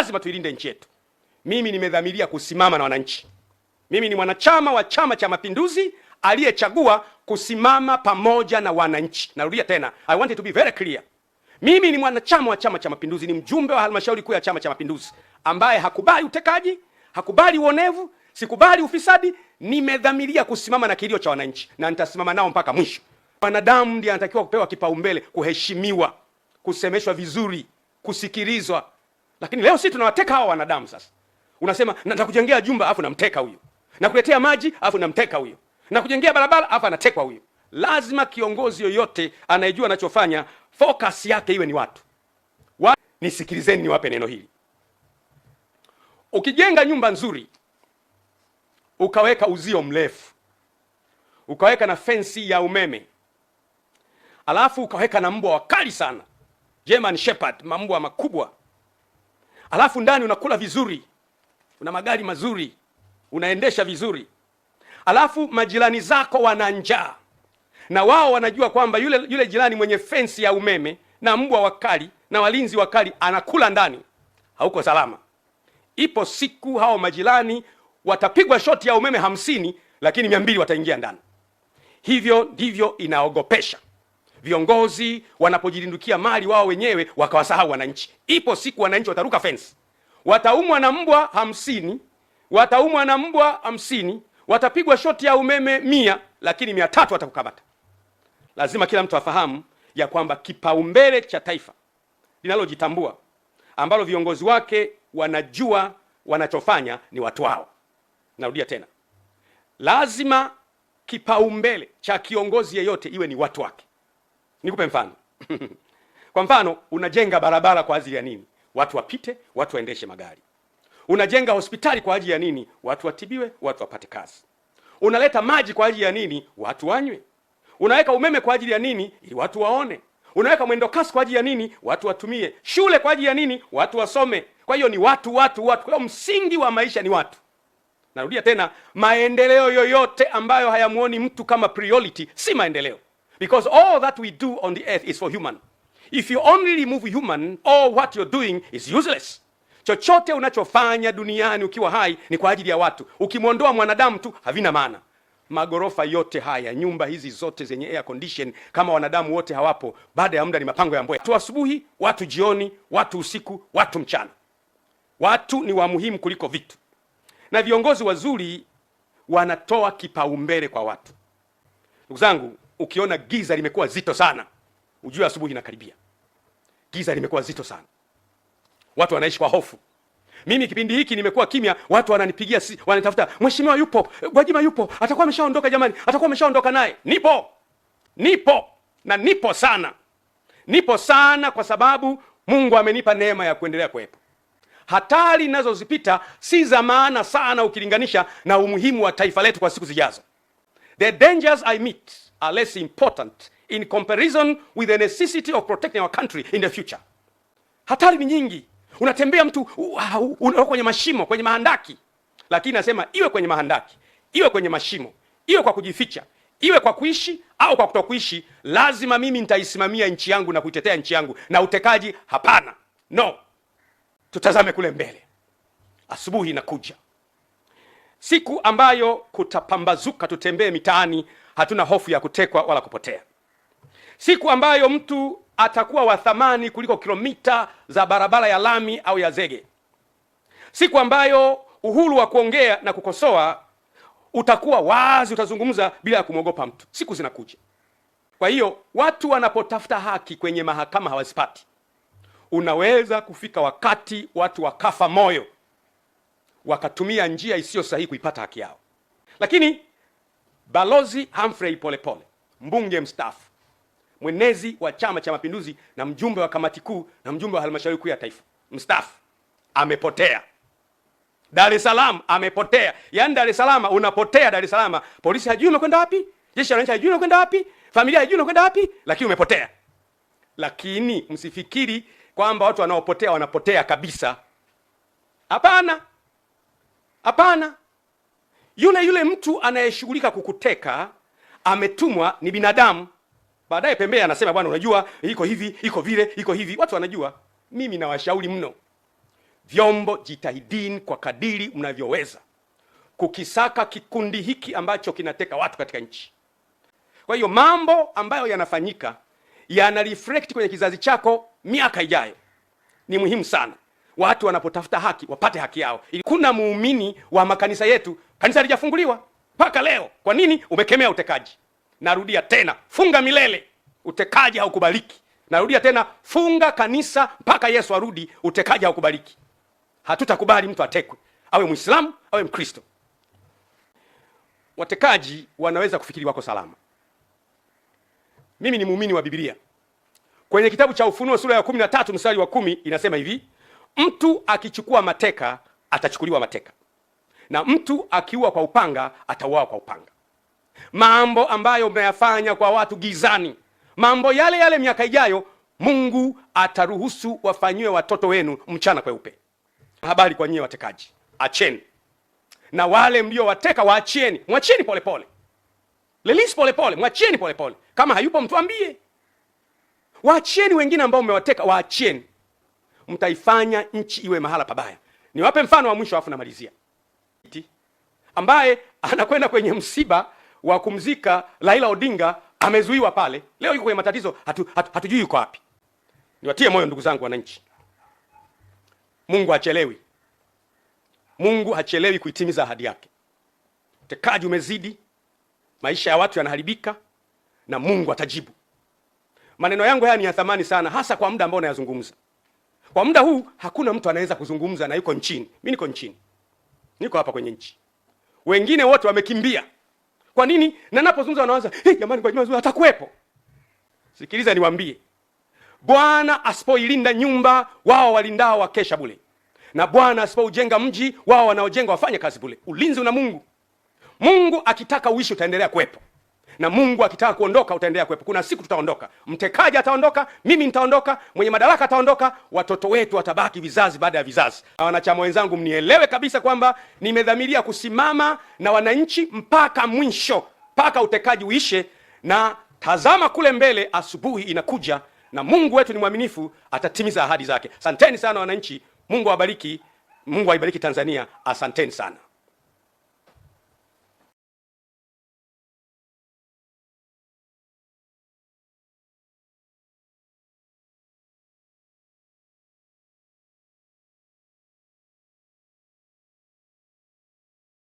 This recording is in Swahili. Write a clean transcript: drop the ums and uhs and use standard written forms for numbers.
lazima tuilinde nchi yetu. Mimi nimedhamiria kusimama na wananchi. Mimi ni mwanachama wa Chama cha Mapinduzi aliyechagua kusimama pamoja na wananchi. Narudia tena, I want it to be very clear. Mimi ni mwanachama wa Chama cha Mapinduzi, ni mjumbe wa halmashauri kuu ya Chama cha Mapinduzi ambaye hakubali utekaji, hakubali uonevu, sikubali ufisadi. Nimedhamiria kusimama na kilio cha wananchi na nitasimama nao mpaka mwisho. Wanadamu ndiye anatakiwa kupewa kipaumbele, kuheshimiwa, kusemeshwa vizuri, kusikilizwa. Lakini leo sisi tunawateka hawa wanadamu sasa. Unasema nitakujengea jumba afu namteka huyo. Nakuletea maji afu namteka huyo. Nakujengea barabara afu anatekwa huyo. Lazima kiongozi yoyote anayejua anachofanya focus yake iwe ni watu. Nisikilizeni niwape neno hili. Ukijenga nyumba nzuri, ukaweka uzio mrefu, ukaweka na fensi ya umeme, alafu ukaweka na mbwa wakali sana, German Shepherd, mbwa makubwa, alafu ndani unakula vizuri, una magari mazuri, unaendesha vizuri, alafu majirani zako wana njaa na wao wanajua kwamba yule jirani mwenye fensi ya umeme na mbwa wakali na walinzi wakali anakula ndani, hauko salama. Ipo siku hao majirani watapigwa shoti ya umeme 50, lakini 200 wataingia ndani. Hivyo ndivyo inaogopesha viongozi wanapojilindukia mali wao wenyewe wakawasahau wananchi. Ipo siku wananchi wataruka fence, wataumwa na mbwa 50, wataumwa na mbwa 50, watapigwa shoti ya umeme 100, lakini 300 watakukamata. Lazima kila mtu afahamu ya kwamba kipaumbele cha taifa linalojitambua, ambalo viongozi wake wanajua wanachofanya, ni watu wao. Narudia tena, lazima kipaumbele cha kiongozi yeyote iwe ni watu wake. Nikupe mfano. Kwa mfano, unajenga barabara kwa ajili ya nini? Watu wapite, watu waendeshe magari. Unajenga hospitali kwa ajili ya nini? Watu watibiwe, watu wapate kazi. Unaleta maji kwa ajili ya nini? Watu wanywe. Unaweka umeme kwa ajili ya nini? Ili watu waone. Unaweka mwendo kasi kwa ajili ya nini? Watu watumie. Shule kwa ajili ya nini? Watu wasome. Kwa hiyo ni watu. Kwa hiyo msingi wa maisha ni watu. Narudia tena, maendeleo yoyote ambayo hayamuoni mtu kama priority si maendeleo. Because all that we do on the earth is for human. If you only remove human, all what you're doing is useless. Chochote unachofanya duniani ukiwa hai ni kwa ajili ya watu. Ukimwondoa mwanadamu tu havina maana. Magorofa yote haya, nyumba hizi zote zenye air condition, kama wanadamu wote hawapo, baada ya muda ni mapango ya mbweha. Watu asubuhi, watu jioni, watu usiku, watu mchana. Watu ni wa muhimu kuliko vitu. Na viongozi wazuri wanatoa kipaumbele kwa watu. Ndugu zangu, ukiona giza limekuwa zito sana, ujue asubuhi inakaribia. Giza limekuwa zito sana. Watu wanaishi kwa hofu. Mimi kipindi hiki nimekuwa kimya, watu wananipigia, wanatafuta, mheshimiwa yupo, Gwajima yupo, atakuwa ameshaondoka jamani, atakuwa ameshaondoka naye. Nipo na nipo sana. Nipo sana kwa sababu Mungu amenipa neema ya kuendelea kuwepo. Hatari ninazozipita si za maana sana ukilinganisha na umuhimu wa taifa letu kwa siku zijazo. The dangers I meet are less important in comparison with the necessity of protecting our country in the future. Hatari ni nyingi. Unatembea mtu kwenye mashimo, kwenye mahandaki. Lakini nasema iwe kwenye mahandaki, iwe kwenye mashimo, iwe kwa kujificha, iwe kwa kuishi au kwa kutokuishi, lazima mimi nitaisimamia nchi yangu na kuitetea nchi yangu, na utekaji hapana. No. Tutazame kule mbele. Asubuhi inakuja, siku ambayo kutapambazuka, tutembee mitaani, hatuna hofu ya kutekwa wala kupotea. Siku ambayo mtu atakuwa wa thamani kuliko kilomita za barabara ya lami au ya zege. Siku ambayo uhuru wa kuongea na kukosoa utakuwa wazi, utazungumza bila ya kumwogopa mtu. Siku zinakuja. Kwa hiyo watu wanapotafuta haki kwenye mahakama hawazipati. Unaweza kufika wakati watu wakafa moyo, wakatumia njia isiyo sahihi kuipata haki yao. Lakini Balozi Humphrey Polepole, mbunge mstaafu, mwenezi wa Chama cha Mapinduzi na mjumbe wa kamati kuu na mjumbe wa halmashauri kuu ya taifa mstaafu, amepotea. Dar es Salaam amepotea. Yaani Dar es Salaam unapotea. Dar es Salaam polisi hajui umekwenda wapi, jeshi la wananchi hajui umekwenda wapi, familia hajui umekwenda wapi, lakini umepotea. Lakini msifikiri kwamba watu wanaopotea wanapotea kabisa. Hapana. Hapana. Yule mtu anayeshughulika kukuteka ametumwa, ni binadamu. Baadaye pembea anasema bwana, unajua iko hivi, iko vile, iko hivi. Watu wanajua. Mimi nawashauri mno vyombo, jitahidini kwa kadiri mnavyoweza kukisaka kikundi hiki ambacho kinateka watu katika nchi. Kwa hiyo mambo ambayo yanafanyika yana reflect kwenye kizazi chako miaka ijayo. Ni muhimu sana watu wanapotafuta haki wapate haki yao. Kuna muumini wa makanisa yetu, kanisa halijafunguliwa mpaka leo. Kwa nini? Umekemea utekaji. Narudia tena, funga milele, utekaji haukubaliki. Narudia tena, funga kanisa mpaka Yesu arudi, utekaji haukubaliki. Hatutakubali mtu atekwe, awe Muislamu awe Mkristo. Watekaji wanaweza kufikiri wako salama. Mimi ni muumini wa Biblia. Kwenye kitabu cha Ufunuo sura ya 13 mstari wa 10 inasema hivi: mtu akichukua mateka atachukuliwa mateka, na mtu akiua kwa upanga atauawa kwa upanga. Mambo ambayo mnayafanya kwa watu gizani, mambo yale yale miaka ijayo Mungu ataruhusu wafanyiwe watoto wenu mchana kweupe. Habari kwa nyie watekaji, acheni. Na wale mlio wateka waachieni, mwacheni polepole. Release polepole, mwacheni polepole. Kama hayupo mtuambie. Waachieni wengine ambao mmewateka, waachieni. Mtaifanya nchi iwe mahala pabaya. Niwape mfano wa mwisho afu namalizia. Ambaye anakwenda kwenye msiba wa kumzika Raila Odinga, amezuiwa pale. Leo yuko kwenye matatizo, hatujui yuko wapi. Niwatie moyo ndugu zangu wananchi. Mungu hachelewi. Mungu hachelewi kuitimiza ahadi yake. Utekaji umezidi, maisha ya watu yanaharibika, na Mungu atajibu. Maneno yangu haya ni ya thamani sana, hasa kwa muda ambao nayazungumza. Kwa muda huu hakuna mtu anaweza kuzungumza na yuko nchini. Mimi niko nchini. Niko hapa kwenye nchi. Wengine wote wamekimbia. Kwa nini? Na ninapozungumza wanaanza, jamani kwa Juma atakuwepo. Sikiliza niwaambie. Bwana asipoilinda nyumba, wao walindao wakesha bure. Na Bwana asipoujenga mji, wao wanaojenga wafanye kazi bure. Ulinzi una Mungu. Mungu akitaka uishi utaendelea kuwepo. Na Mungu akitaka kuondoka utaendelea kuwepo. Kuna siku tutaondoka. Mtekaji ataondoka, mimi nitaondoka, mwenye madaraka ataondoka, watoto wetu watabaki vizazi baada ya vizazi. Na wanachama wenzangu, mnielewe kabisa kwamba nimedhamiria kusimama na wananchi mpaka mwisho, mpaka utekaji uishe. Na tazama kule mbele, asubuhi inakuja, na Mungu wetu ni mwaminifu, atatimiza ahadi zake. Asanteni sana wananchi. Mungu awabariki. Mungu aibariki Tanzania. Asanteni sana.